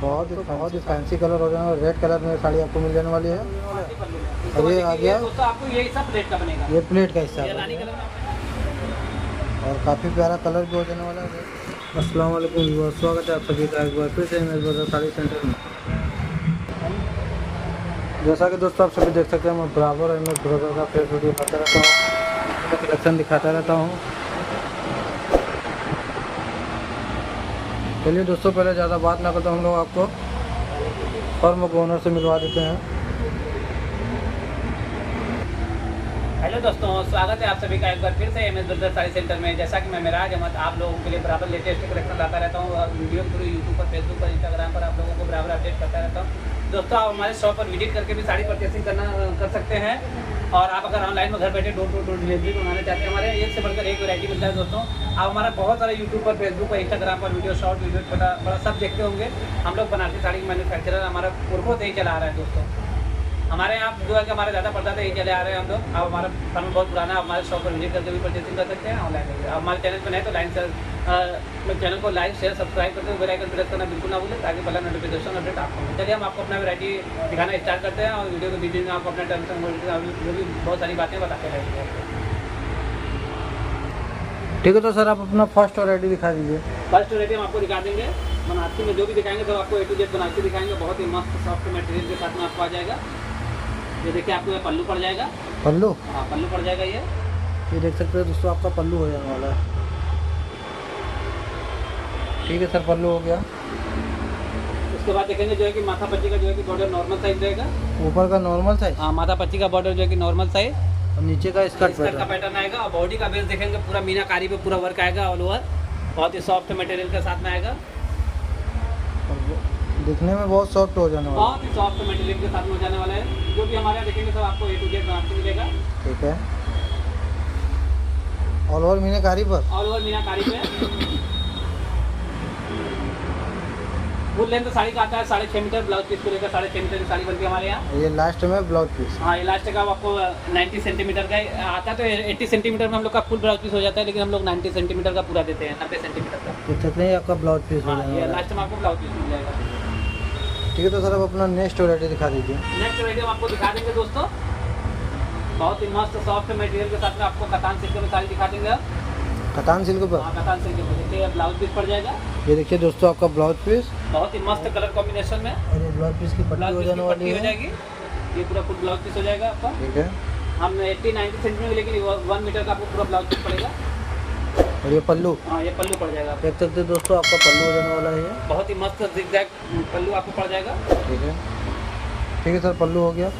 बहुत ही fancy colour हो जाएगा। रेड कलर में साड़ी आपको मिल जाने वाली है। और ये आ गया दोस्तों आपको ये सब प्लेट का बनेगा, ये प्लेट का हिस्सा ये है रानी कलर में। और काफ़ी प्यारा कलर भी हो जाने वाला है। अस्सलाम वालेकुम व्यूअर्स, स्वागत है आप सभी का एक बार फिर से मेरे ब्रदर साड़ी सेंटर में। जैसा कि दोस्तों आप सभी देख सकते हैं, मैं बराबर मेरे ब्रदर का फेस वीडियो करता रहता हूँ, कलेक्शन दिखाता रहता हूँ। चलिए दोस्तों, पहले ज़्यादा बात ना करते हम लोग आपको फर्म के ओनर से मिलवा देते हैं। हेलो दोस्तों, स्वागत है आप सभी का एक बार फिर से एमएस ब्रदर साड़ी सेंटर में। जैसा कि मैं मेराज अहमद आप लोगों के लिए बराबर लेटेस्ट कलेक्शन लाता रहता हूँ और वीडियो पूरी यूट्यूब पर, फेसबुक पर, इंस्टाग्राम पर आप लोगों को बराबर अपडेट करता रहता हूँ। दोस्तों आप हमारे शॉप पर विजिट करके भी साड़ी परचेसिंग कर सकते हैं। और आप अगर ऑनलाइन में घर बैठे डोर टू डोर डिलीवरी मंगाना चाहते हैं, हमारे एक से बढ़कर एक वैरायटी मिलता है। दोस्तों आप हमारा बहुत सारा यूट्यूब पर, फेसबुक पर, इंस्टाग्राम पर वीडियो, शॉर्ट वीडियो, छोटा बड़ा सब देखते होंगे। हम लोग बनारसी साड़ी मैन्युफैक्चरर, हमारा पुरखों से ही चला आ रहा है। दोस्तों हमारे यहाँ जो है कि हमारे ज़्यादा पड़ता था, यही चले आ रहे हैं हम लोग। अब हमारा फर्म बहुत पुराना है, हमारे शॉप पर विजिट करके भी परचेसिंग कर सकते हैं ऑनलाइन में। अब हमारे चैनल पर नहीं तो लाइन से चैनल को लाइक, शेयर, सब्सक्राइब करते हुए बेल आइकन प्रेस करना बिल्कुल ना भूलें, ताकि पहला नोटिफिकेशन अपडेट आपको मिले। चलिए हम आपको अपना वैरायटी दिखाना स्टार्ट करते हैं और वीडियो के बीच में आपको अपना टर्म्स एंड कंडीशन जो भी बहुत सारी बातें बताते रहेंगे। ठीक है, तो सर आप अपना फर्स्ट वैरायटी दिखा दीजिए। फर्स्ट वैरायटी हम आपको दिखा देंगे बनारसी में, जो भी दिखाएंगे सब आपको A to Z बनारसी दिखाएंगे। बहुत ही मस्त सॉफ्ट मटेरियल के साथ में आपको आ जाएगा। ये देखिए, आपको ये पल्लू पड़ जाएगा। पल्लू? हाँ, पल्लू पड़ जाएगा। ये देख सकते हैं दोस्तों, आपका पल्लू हो जाने वाला है। ठीक है सर, पल्लू हो गया। उसके बाद देखेंगे जो है कि माथा पट्टी का जो है कि बॉर्डर नॉर्मल साइज रहेगा। ऊपर का नॉर्मल साइज? हाँ, माथा पट्टी का बॉर्डर जो है कि नॉर्मल साइज और नीचे का स्कर्ट का पैटर्न आएगा। और बॉडी का बेस देखेंगे, पूरा मीनाकारी पे पूरा वर्क आएगा ऑल ओवर। बहुत ही सॉफ्ट मटेरियल के साथ में आएगा। दिखने में बहुत सॉफ्ट हो जाने वाला है। बहुत ही सॉफ्ट मटेरियल के साथ में हो जाने वाला है। जो भी हमारे यहाँ देखेंगे सब आपको A to Z बनारसी मिलेगा। ठीक है, ऑल ओवर मीनाकारी पर, ऑल ओवर मीनाकारी पे। फुल लेंथ साड़ी का आता है 6.5 मीटर, ब्लाउज पीस को लेकर 6.5 मीटर की साड़ी बनती है हमारे यहाँ। ये लास्ट में ब्लाउज पीस? हाँ, ये लास्ट का आपको 90 सेंटीमीटर का आता है। तो 80 सेंटीमीटर में हम लोग का फुल ब्लाउज पीस हो जाता है, लेकिन हम लोग 90 सेंटीमीटर का पूरा देते हैं, 90 सेंटीमीटर का। तो कितने ही आपका ब्लाउज पीस हो जाएगा? ये लास्ट में आपको ब्लाउज पीस मिल जाएगा। ठीक है, तो सर आप अपना नेक्स्ट वैरायटी दिखा दीजिए। नेक्स्ट वैरायटी हम आपको दिखा देंगे दोस्तों, बहुत ही मस्त सॉफ्ट मटेरियल के साथ में आपको कतान सिल्क में साड़ी दिखा देंगे। कतान सिल्क पर? हाँ, कतान सिल्क पर। देखिए ब्लाउज पीस पड़ जाएगा। ये देखिए दोस्तों, आपका ब्लाउज पीस बहुत ही मस्त कलर कॉम्बिनेशन में। और ये ब्लाउज पीस की पट्टी हो जाने वाली हो है। जाएगी। ये पूरा फुल ब्लाउज पीस हो जाएगा आपका। ठीक है, हम 80-90 सेंटीमीटर, लेकिन 1 मीटर का आपको पूरा ब्लाउज पीस पड़ेगा। और ये पल्लू? हाँ, ये पल्लू पड़ जाएगा। देख सकते हैं दोस्तों, आपका पल्लू हो जाने वाला है। ये बहुत ही मस्त जिगजैग पल्लू आपको पड़ जाएगा। ठीक है, ठीक है सर, पल्लू हो गया।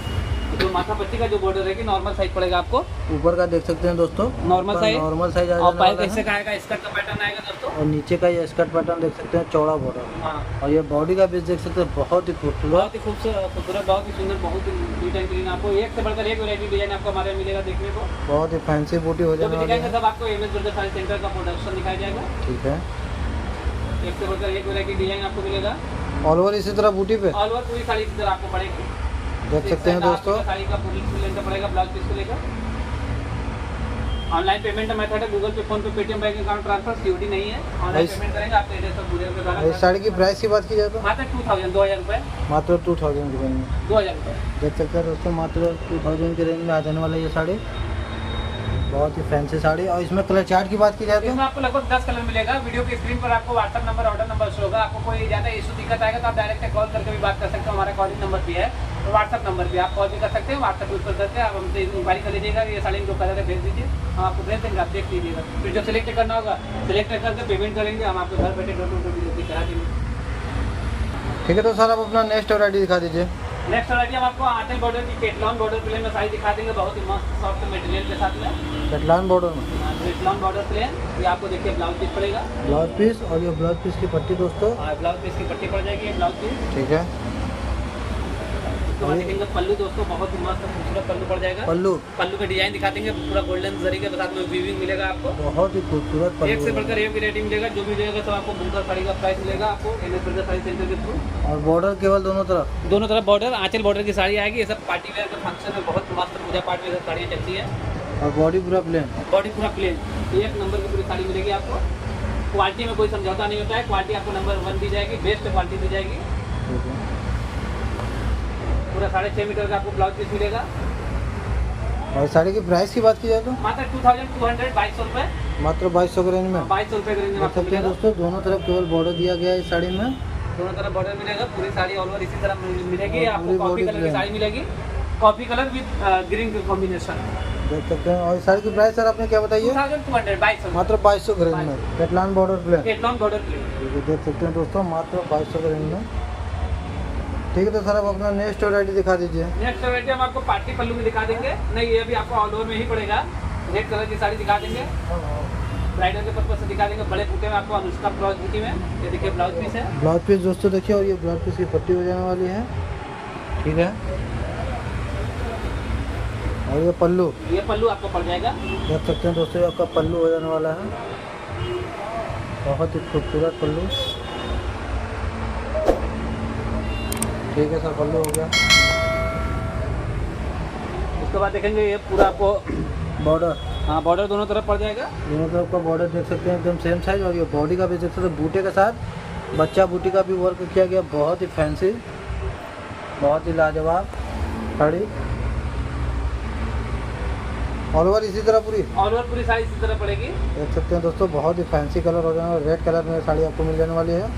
जो माथा पट्टी का जो बॉर्डर है कि नॉर्मल साइज पड़ेगा आपको। ऊपर का देख सकते हैं दोस्तों, नॉर्मल साइज आ और जाने पैर वाला कैसे है। का आएगा, स्कर्ट का पैटर्न आएगा दोस्तों। और नीचे का ये स्कर्ट पैटर्न देख सकते हैं, चौड़ा बॉर्डर। हाँ, और ये बॉडी का पीस देख सकते हैं, बहुत ही खूबसूरत, बहुत ही खूबसूरत, बहुत ही सुंदर, बहुत ही नीट एंड क्लीन। आपको एक से बढ़कर एक वैरायटी डिजाइन आपको हमारे मिलेगा देखने को। बहुत ही फैंसी बूटी हो जो जाने भी वाली दिखाएंगे है। सब आपको एमएस ब्रदर साड़ी सेंटर का प्रोडक्शन दिखाया जाएगा। ठीक है, एक से बढ़कर एक वैरायटी डिजाइन आपको मिलेगा। ऑल ओवर इसी तरह बूटी पे ऑल ओवर पूरी साड़ी की तरह आपको पड़ेगी। देख सकते हैं दोस्तों। साड़ी का पूरी लेंथ पड़ेगा ब्लाउज पीस को लेकर। ऑनलाइन पेमेंट का मेथड है गूगल पे, फोन पे, Paytm, bank account transfer. COD नहीं है, ऑनलाइन पेमेंट करेंगे आपको एड्रेस पर पूरे पे इस साड़ी की प्राइस की बात की जाए तो मात्र 2000 रुपये। मात्र 2000 की रेंज में 2000 रुपये। देख सकते हैं दोस्तों, मात्र 2000 की रेंज में आ जाने वाला है ये साड़ी। बहुत ही फैंसी साड़ी। और इसमें कलर चार्ट की बात की जाए तो इसमें आपको लगभग 10 कलर मिलेगा। वीडियो की स्क्रीन पर आपको WhatsApp number, order number show होगा। आपको कोई ज़्यादा इशू दिक्कत आएगा तो आप डायरेक्ट कॉल करके भी बात कर सकते हो। हमारा कॉलिंग नंबर भी है और व्हाट्सअप नंबर भी, आप कॉल भी कर सकते हैं, व्हाट्सअप यूज कर सकते हैं। आप हमसे इंक्वायरी कर लीजिएगा, ये साड़ी जो कलर है भेज दीजिए, हम आपको भेज देंगे, आप देख लीजिएगा। फिर जो सिलेक्ट करना होगा सिलेक्ट करके पेमेंट करेंगे, हम आपको घर बैठे डोर टू डोर डिलीवरी करा देंगे। ठीक है, तो सर आप अपना नेक्स्ट वैरायटी दिखा दीजिए। नेक्स्ट वैरायटी हम आपको आंचल बॉर्डर की केटलॉन बॉर्डर प्लेन में साड़ी दिखा देंगे, बहुत ही मस्त सॉफ्ट मटेरियल के साथ में। कटलान बॉर्डर में केटलॉन बॉर्डर प्लेन। ये आपको देखिए ब्लाउज पीस पड़ेगा। ब्लाउज पीस और ये ब्लाउज पीस की पट्टी दोस्तों। ब्लाउज पीस की पट्टी पड़ जाएगी, ये ब्लाउज पीस। ठीक है, उसके बाद देखेंगे पल्लू दोस्तों, बहुत ही मस्त खूबसूरत पल्लू पड़ जाएगा। पल्लू पे डिजाइन दिखा देंगे, पूरा गोल्डन जरी के साथ में वीविंग मिलेगा आपको। बहुत ही खूबसूरत पल्लू। एक से बढ़कर एक वैरायटी मिलेगा। जो भी मिलेगा सब आपको बुनकर साड़ी का प्राइस मिलेगा आपको एमएस ब्रदर साड़ी सेंटर के थ्रू। और बॉर्डर केवल दोनों तरफ बॉर्डर, आंचल बॉर्डर की साड़ी आएगी। ये सब पार्टी वेयर के फंक्शन में बहुत मस्त पूजा पाठ में साड़ियाँ चलती है। और बॉडी पूरा प्लेन? बॉडी पूरा प्लेन, एक नंबर की पूरी साड़ी मिलेगी आपको। क्वालिटी में कोई समझौता नहीं होता है। क्वालिटी आपको नंबर 1 दी जाएगी, बेस्ट क्वालिटी दी जाएगी। ठीक है। पूरा 6.5 मीटर का आपको ब्लाउज पीस मिलेगा। और साड़ी की प्राइस की बात की जाए तो मात्र 2200 2200 रुपये, मात्र 2200 के रेंज में 2200 रुपये के रेंज में देख आपको सकते हैं मिलेगा। दोस्तों। दोनों तरफ केवल बॉर्डर दिया गया है इस साड़ी में। दोनों तरफ बॉर्डर मिलेगा, पूरी साड़ी ऑल ओवर इसी तरह मिलेगी। और आपको पूरी कॉफी body कलर की plain। साड़ी मिलेगी, coffee colour with green combination. देख सकते हैं। और इस साड़ी की प्राइस सर आपने क्या बताइए? 2200 2200 मात्र 2200 के रेंज में Catalan border plain. Catalan border plain. ठीक है, देख सकते हैं दोस्तों, मात्र 2200 के रेंज में। ठीक है, तो सर आप अपना नेक्स्ट वैरायटी दिखा दीजिए। नेक्स्ट वैरायटी हम आपको पार्टी पल्लू में दिखा देंगे। नहीं, ये भी आपको ऑल ओवर में ही पड़ेगा। रेड कलर की साड़ी दिखा देंगे, ब्राइडल के पर्पज से दिखा देंगे। बड़े बूटे में आपको अनुष्का ब्लाउज बूटी में, ये देखिए ब्लाउज पीस है। ब्लाउज पीस दोस्तों देखिए, और ये ब्लाउज पीस की पट्टी हो जाने वाली है। ठीक है, और ये पल्लू, ये पल्लू आपको पड़ जाएगा। देख सकते हैं दोस्तों, ये आपका पल्लू हो जाने वाला है। बहुत ही खूबसूरत पल्लू। ठीक है सर, पल्लू हो गया। उसके बाद देखेंगे ये पूरा आपको बॉर्डर, हाँ बॉर्डर दोनों तरफ पड़ जाएगा। दोनों तरफ का बॉर्डर देख सकते हैं एकदम सेम साइज। और ये बॉडी का भी देख सकते हैं, बूटे के साथ बच्चा बूटी का भी वर्क किया गया। बहुत ही फैंसी, बहुत ही लाजवाब साड़ी। ऑल ओवर इसी तरह पूरी, ऑल ओवर पूरी साड़ी इसी तरह पड़ेगी। देख सकते हैं दोस्तों, बहुत ही फैंसी कलर हो जाने वाला। रेड कलर में साड़ी आपको मिल जाने वाली है,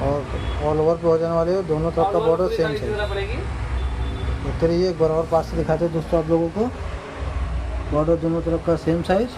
और ऑल ओवर पे हो जाने वाली है। दोनों तरफ का बॉर्डर सेम इसी है। तरह पड़ेगी। देखते रहिए, एक बार और पास से दिखाते हैं दोस्तों आप लोगों को। बॉर्डर दोनों तरफ का सेम साइज,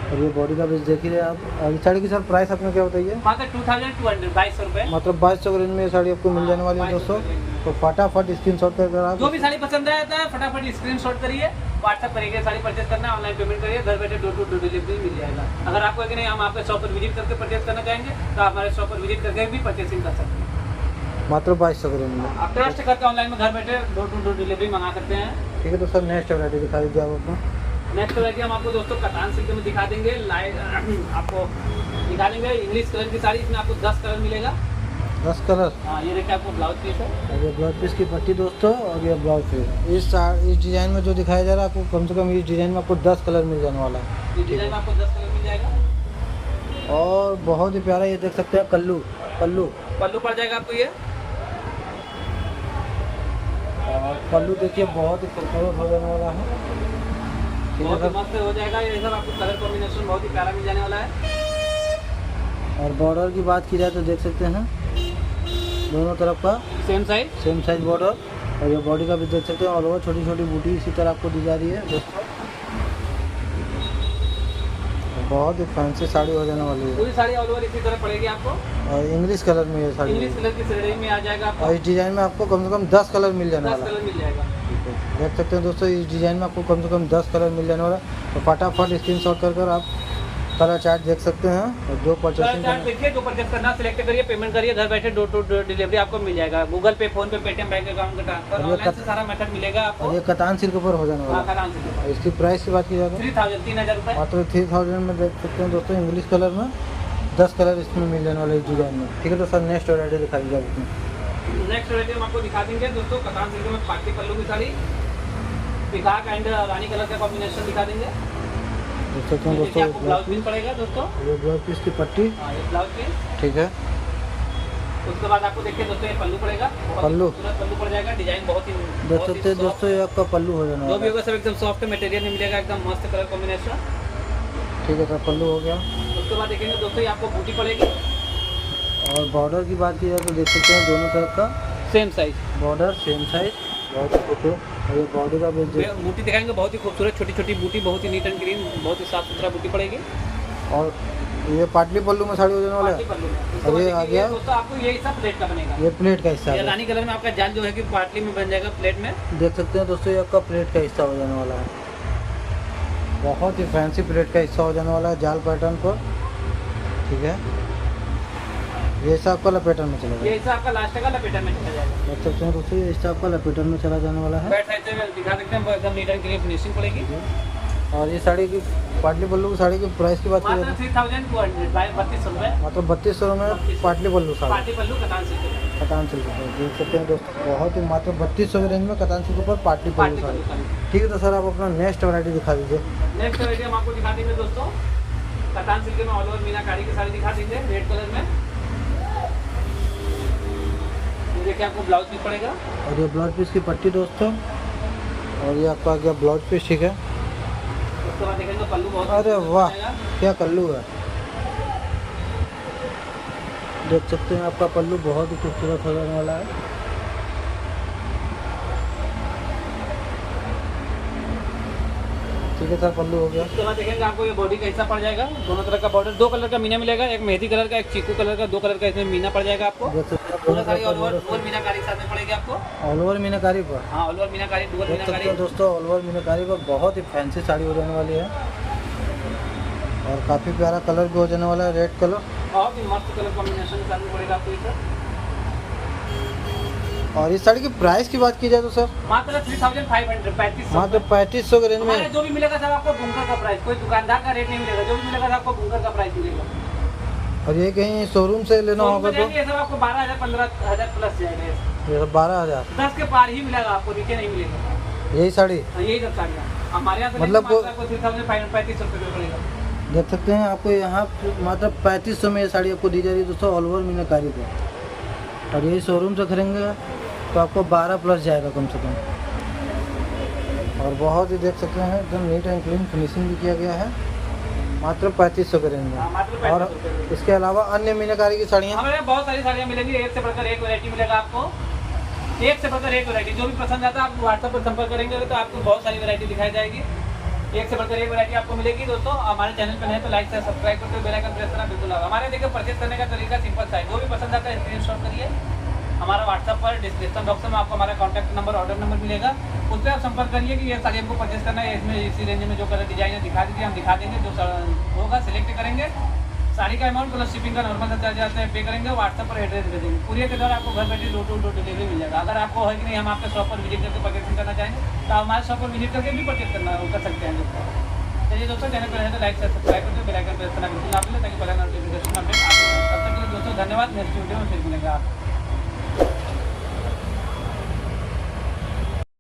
और ये बॉडी का भी देख ही रहे आप। और इस साड़ी की सर प्राइस आपने क्या बताइए? मात्र 2200 2200 रुपये। मतलब 2200 के रेंज में ये साड़ी आपको मिल जाने वाली है दोस्तों। तो फटाफट स्क्रीनशॉट कर आप जो भी साड़ी पसंद आता है फटाफट स्क्रीनशॉट करिए, व्हाट्सएप करिए। साड़ी परचेज करना है, ऑनलाइन पेमेंट करिए, घर बैठे डोर टू डोर डिलीवरी मिल जाएगा। अगर आपको है कि नहीं हम आपके शॉप पर विजिट करके परचेज करना चाहेंगे तो आप हमारे शॉप पर विजिट करके भी परचेसिंग कर सकते हैं। मात्र 2200 के रेंज में। आप ट्रस्ट करके ऑनलाइन में घर बैठे डोर टू डोर डिलीवरी मंगा सकते हैं। ठीक है, तो सर नेक्स्ट वैरायटी दिखा दीजिए आप अपना। नेक्स्ट वैरायटी हम आपको दोस्तों कतान सिल्क में दिखा देंगे। लाइट आपको दिखा देंगे इंग्लिश कलर की साड़ी। इसमें आपको 10 कलर मिलेगा। 10 कलर। हाँ, ये देखिए आपको ब्लाउज पीस है। और ये ब्लाउज पीस की पट्टी दोस्तों, और ये ब्लाउज पीस। इस डिज़ाइन में जो दिखाया जा रहा है आपको, कम से कम इस डिज़ाइन में आपको 10 कलर मिल जाने वाला है। इस डिजाइन में आपको 10 कलर मिल जाएगा। और बहुत ही प्यारा, ये देख सकते हैं पल्लू, पल्लू पल्लू पड़ जाएगा आपको ये। और पल्लू देखिए, बहुत ही खूबसूरत हो जाने वाला है। ठीक है बहुत ही सर। मस्त हो जाएगा ये सब। आपको कलर कॉम्बिनेशन बहुत ही प्यारा मिल जाने वाला है। और बॉर्डर की बात की जाए तो देख सकते हैं, दोनों तरफ का same size. Same size border. और ये बॉडी का भी देख सकते हैं, ऑल ओवर छोटी छोटी बूटी इसी तरह आपको दी जा रही है दोस्तों। बहुत ही फैंसी साड़ी हो जाने वाली है। पूरी साड़ी ऑल ओवर इसी तरह पड़ेगी आपको। और इंग्लिश कलर में ये साड़ी है। इंग्लिश कलर की साड़ी में आ जाएगा आपको। और इस डिज़ाइन में आपको कम से कम 10 कलर मिल जाने 10 वाला है। कलर मिल जाएगा। देख सकते हैं दोस्तों, इस डिज़ाइन में आपको कम से कम 10 कलर मिल जाने वाला है। तो फटाफट स्क्रीनशॉट कर आप कलर चार्ट देख सकते हैं। और जो कलर परचेसिंग चार्ट देखिए, जो परचेस करना सिलेक्ट करिए, पेमेंट करिए, घर बैठे डोर टू डोर डिलीवरी आपको मिल जाएगा। गूगल पे, फोन पे, पेटीएम, बैंक अकाउंट का ट्रांसफर, ऑनलाइन से सारा मेथड मिलेगा आपको। और ये कतान सिल्क पर हो जाने वाला है। आराम से और इसकी प्राइस की बात की जाए तो 3000 रुपये। मात्र 3000 में देख सकते हैं दोस्तों। इंग्लिश कलर में 10 कलर इसमें मिल जाने वाले इस डिज़ाइन में। ठीक है, तो सर नेक्स्ट वैरायटी दिखा दीजिए आप इसमें। नेक्स्ट वैरायटी हम आपको दिखा देंगे दोस्तों कतान सिल्क में पार्टी पल्लू की साड़ी, पिकाक एंड रानी कलर का कॉम्बिनेशन दिखा देंगे। देख सकते हैं देखिए दोस्तों, आपको ब्लाउज पीस पड़ेगा दोस्तों। ये ब्लाउज पीस की पट्टी। हाँ, ये ब्लाउज पीस। ठीक है, उसके बाद आपको देखिए दोस्तों ये पल्लू पड़ेगा। बहुत ही पल्लू। खूबसूरत पल्लू पड़ जाएगा। डिजाइन बहुत ही देख सकते हैं दोस्तों, ये आपका पल्लू हो जाने जो वाला भी है। होगा सब एकदम सॉफ्ट मटेरियल में मिलेगा, एकदम मस्त कलर कॉम्बिनेशन। ठीक है सर, पल्लू हो गया। उसके बाद देखेंगे दोस्तों ये आपको बूटी पड़ेगी। और बॉर्डर की बात की जाए तो देख सकते हैं, दोनों तरफ का same size border same size, बहुत ही खूबसूरत। और ये बॉडी का भी बूटी दिखाएंगे, बहुत ही खूबसूरत छोटी छोटी बूटी, बहुत ही नीट एंड क्लीन, बहुत ही साफ सुथरा बूटी पड़ेगी। और ये पाटली पल्लू में साड़ी हो जाने वाला पार्टी है। पल्लू में। उसके और बाद ये आ देखिए गया, दोस्तों आपको ये सब प्लेट का बनेगा। ये प्लेट का हिस्सा ये है। रानी कलर में आपका जाल जो है कि पाटली में बन जाएगा प्लेट में। देख सकते हैं दोस्तों, ये आपका प्लेट का हिस्सा हो जाने वाला है। बहुत ही फैंसी प्लेट का हिस्सा हो जाने वाला है जाल पैटर्न पर। ठीक है, ये हिस्सा आपका लपेटन में चला ये जाएगा। हिस्सा आपका लास्ट का लपेटा में चला जाएगा। देख सकते हैं दोस्तों, ये हिस्सा आपका लपेटन में चला जाने वाला है। बैक साइड से दिखा सकते हैं, एकदम नीट एंड क्लीन फिनिशिंग पड़ेगी। और ये साड़ी की पाटली पल्लू की साड़ी की प्राइस की बात की मात्र जाए 3200 3200 रुपये। तो मतलब 3200 में पाटली पल्लू साड़ी पार्टी पल्लू कतान सिल्क में। कतान सिल्क पर देख सकते हैं दोस्तों, बहुत ही मात्र 3200 के रेंज में कतान सिल्क पर पाटली पल्लू पार्टी साड़ी। पल्लू साड़ी। ठीक है, तो सर आप अपना नेक्स्ट वैरायटी दिखा दीजिए। नेक्स्ट वैरायटी हम आपको दिखा देंगे दोस्तों कतान सिल्क में ऑल ओवर मीनाकारी की साड़ी दिखा देंगे रेड कलर में। देखिए आपको ब्लाउज पीस पड़ेगा। और ये ब्लाउज पीस की पट्टी दोस्तों, और ये आपका आ गया ब्लाउज पीस, ठीक है। उसके बाद देखेंगे पल्लू बहुत अरे खूबसूरत वाह, बनेगा। क्या कल्लू है, देख सकते हैं आपका पल्लू बहुत ही खूबसूरत हो जाने वाला है। ठीक है सर, पल्लू हो गया। उसके बाद देखेंगे आपको ये बॉडी का हिस्सा पड़ जाएगा, दोनों तरह का बॉर्डर, 2 कलर का मीना मिलेगा, एक मेहंदी कलर का, एक चीकू कलर का, 2 कलर का इसमें मीना पड़ जाएगा आपको। देख सकते हैं पूरा साड़ी ऑल ओवर मीनाकारी साथ में पड़ेगी आपको। ऑल ओवर मीनाकारी पर, हाँ, ऑल ओवर मीनाकारी, डुअल देख सकते मीनाकारी। हैं दोस्तों ऑल ओवर मीनाकारी पर बहुत ही फैंसी साड़ी हो जाने वाली है, और काफ़ी प्यारा कलर भी हो जाने वाला है, रेड कलर। और भी मस्त कलर कॉम्बिनेशन के साथ में पड़ेगा आपको ये सर। और इस साड़ी की प्राइस की बात की जाए तो सर मात्र 3500, 3500 मात्र 3500 के रेंज हमारे में। जो भी मिलेगा सर आपको बुंकर का प्राइस, कोई दुकानदार का रेट नहीं मिलेगा, जो भी मिलेगा सर आपको बुंकर का प्राइस मिलेगा। और ये कहीं शोरूम से लेना होगा तो ये सब आपको 12,000 15,000 प्लस जाएगा। ये सब 12,000, 10 के पार ही मिलेगा आपको, नीचे नहीं मिलेगा। यही साड़ी। यही सब साड़ियाँ हमारे यहाँ से मतलब लेंगे, आपको 3500 रुपये में पड़ेगा। देख सकते हैं आपको यहाँ मात्र 3500 में ये साड़ी आपको दी जा रही है दोस्तों, ऑल ओवर मीनाकारी पर। और यही शोरूम से खरीदेंगे तो आपको 12 प्लस जाएगा कम से कम। और बहुत ही देख सकते हैं एकदम नीट एंड क्लीन फिनिशिंग भी किया गया है, मात्र 3500 के रेंज हाँ, में। मात्र और 3500 रुपये। इसके अलावा अन्य मीनाकारी की साड़ियाँ हमारे यहाँ बहुत सारी साड़ियाँ मिलेंगी, एक से बढ़कर एक वैरायटी मिलेगा आपको, एक से बढ़कर एक वैरायटी। जो भी पसंद आता है आप व्हाट्सएप पर संपर्क करेंगे तो आपको बहुत सारी वैरायटी दिखाई जाएगी, एक से बढ़कर एक वैरायटी आपको मिलेगी। दोस्तों हमारे चैनल पर है तो लाइक से सब्सक्राइब करके बेल आइकन प्रेस करना बिल्कुल होगा। हमारे देखिए परचेज करने का तरीका सिंपल सा है, जो भी पसंद आता है स्क्रीनशॉट करिए, हमारा व्हाट्सएप पर डिस्क्रिप्शन बॉक्स में आपको हमारा कॉन्टैक्ट नंबर, ऑर्डर नंबर मिलेगा, उस पर आप संपर्क करिए कि ये साड़ी हमको परचेज करना है, इसमें इसी रेंज में जो कलर डिजाइन है दिखा दीजिए, हम दिखा देंगे, जो होगा सिलेक्ट करेंगे। साड़ी का अमाउंट प्लस शिपिंग का नॉर्मल चार्ज आता है, पे करेंगे, व्हाट्सएप पर एड्रेस दे देंगे, कुरियर के द्वारा आपको घर बैठे डोर टू डोर डिलीवरी मिल जाएगा। अगर आपको है कि नहीं हम आपके शॉप पर विजिट करके परचेसिंग करना चाहेंगे तो आप हमारे शॉप पर विजिट करके भी परचेज कर सकते हैं दोस्तों। चलिए दोस्तों, चैनल पर है तो लाइक से सब्सक्राइब करके बेल आइकन प्रेस करना बिल्कुल ना भूलें, ताकि पहले नोटिफिकेशन अपडेट आपको। तब तक के लिए दोस्तों धन्यवाद, नेक्स्ट वीडियो में फिर मिलेंगे आप।